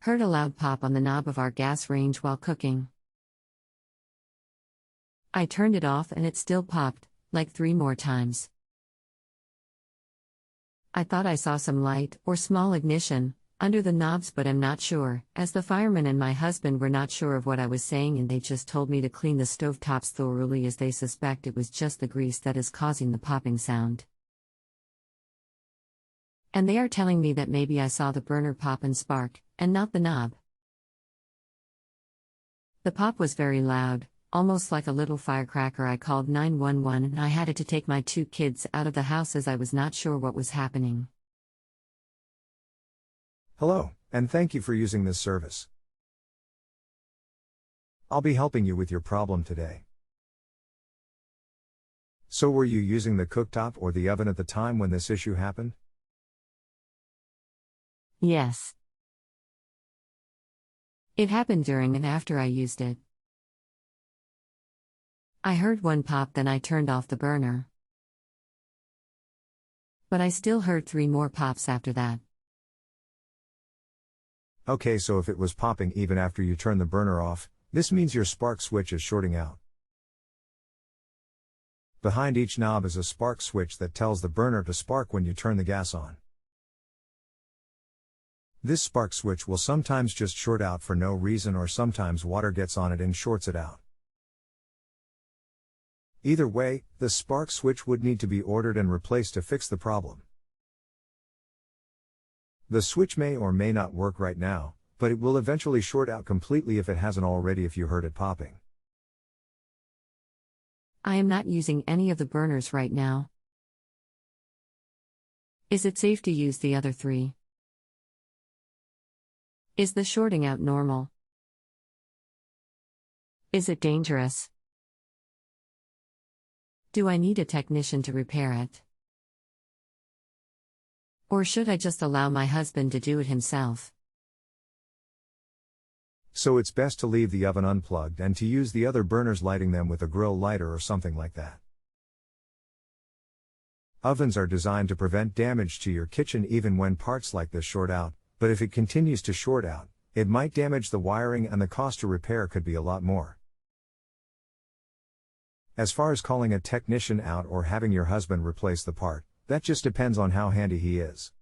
Heard a loud pop on the knob of our gas range while cooking. I turned it off and it still popped, like 3 more times. I thought I saw some light, or small ignition, under the knobs, but I'm not sure, as the fireman and my husband were not sure of what I was saying and they just told me to clean the stovetops thoroughly as they suspect it was just the grease that is causing the popping sound. And they are telling me that maybe I saw the burner pop and spark, and not the knob. The pop was very loud, almost like a little firecracker. I called 911 and I had to take my 2 kids out of the house as I was not sure what was happening. Hello, and thank you for using this service. I'll be helping you with your problem today. So were you using the cooktop or the oven at the time when this issue happened? Yes. It happened during and after I used it. I heard 1 pop, then I turned off the burner. But I still heard 3 more pops after that. Okay, so if it was popping even after you turn the burner off, this means your spark switch is shorting out. Behind each knob is a spark switch that tells the burner to spark when you turn the gas on. This spark switch will sometimes just short out for no reason, or sometimes water gets on it and shorts it out. Either way, the spark switch would need to be ordered and replaced to fix the problem. The switch may or may not work right now, but it will eventually short out completely if it hasn't already if you heard it popping. I am not using any of the burners right now. Is it safe to use the other 3? Is the shorting out normal? Is it dangerous? Do I need a technician to repair it? Or should I just allow my husband to do it himself? So it's best to leave the oven unplugged and to use the other burners, lighting them with a grill lighter or something like that. Ovens are designed to prevent damage to your kitchen even when parts like this short out, but if it continues to short out, it might damage the wiring and the cost to repair could be a lot more. As far as calling a technician out or having your husband replace the part, that just depends on how handy he is.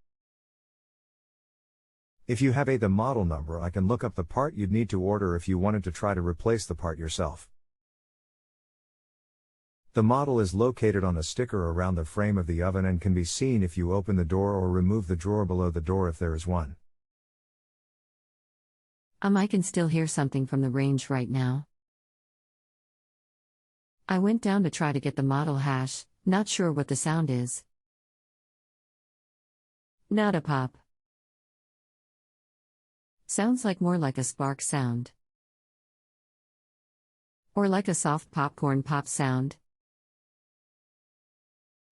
If you have the model number, I can look up the part you'd need to order if you wanted to try to replace the part yourself. The model is located on a sticker around the frame of the oven and can be seen if you open the door or remove the drawer below the door if there is one. I can still hear something from the range right now. I went down to try to get the model hash, not sure what the sound is. Not a pop. Sounds like more like a spark sound. Or like a soft popcorn pop sound.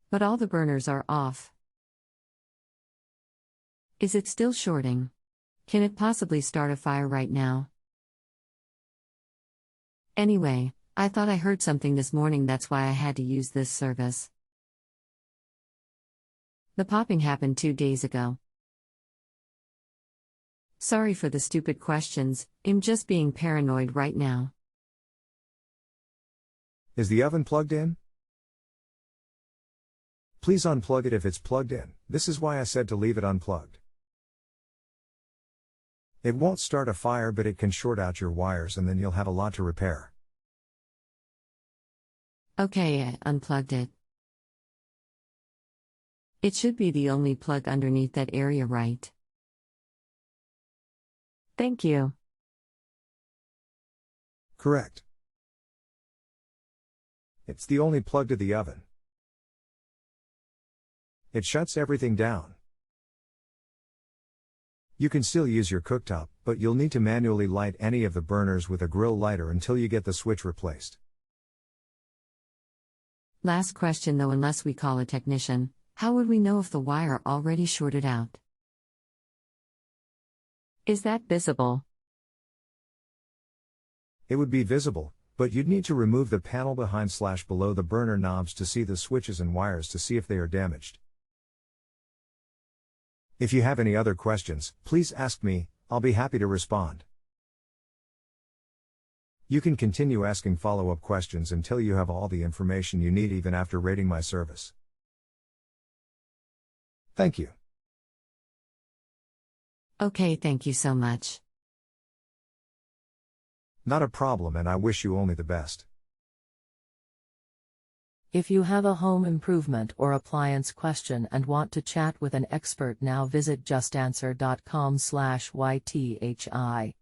But all the burners are off. Is it still shorting? Can it possibly start a fire right now? Anyway, I thought I heard something this morning, that's why I had to use this service. The popping happened 2 days ago. Sorry for the stupid questions, I'm just being paranoid right now. Is the oven plugged in? Please unplug it if it's plugged in. This is why I said to leave it unplugged. It won't start a fire, but it can short out your wires and then you'll have a lot to repair. Okay, I unplugged it. It should be the only plug underneath that area, right? Thank you. Correct. It's the only plug to the oven. It shuts everything down. You can still use your cooktop, but you'll need to manually light any of the burners with a grill lighter until you get the switch replaced. Last question though, unless we call a technician, how would we know if the wire already shorted out? Is that visible? It would be visible, but you'd need to remove the panel behind/below the burner knobs to see the switches and wires to see if they are damaged. If you have any other questions, please ask me. I'll be happy to respond. You can continue asking follow-up questions until you have all the information you need, even after rating my service. Thank you. Okay, thank you so much. Not a problem, and I wish you only the best. If you have a home improvement or appliance question and want to chat with an expert now, visit justanswer.com/YTHI.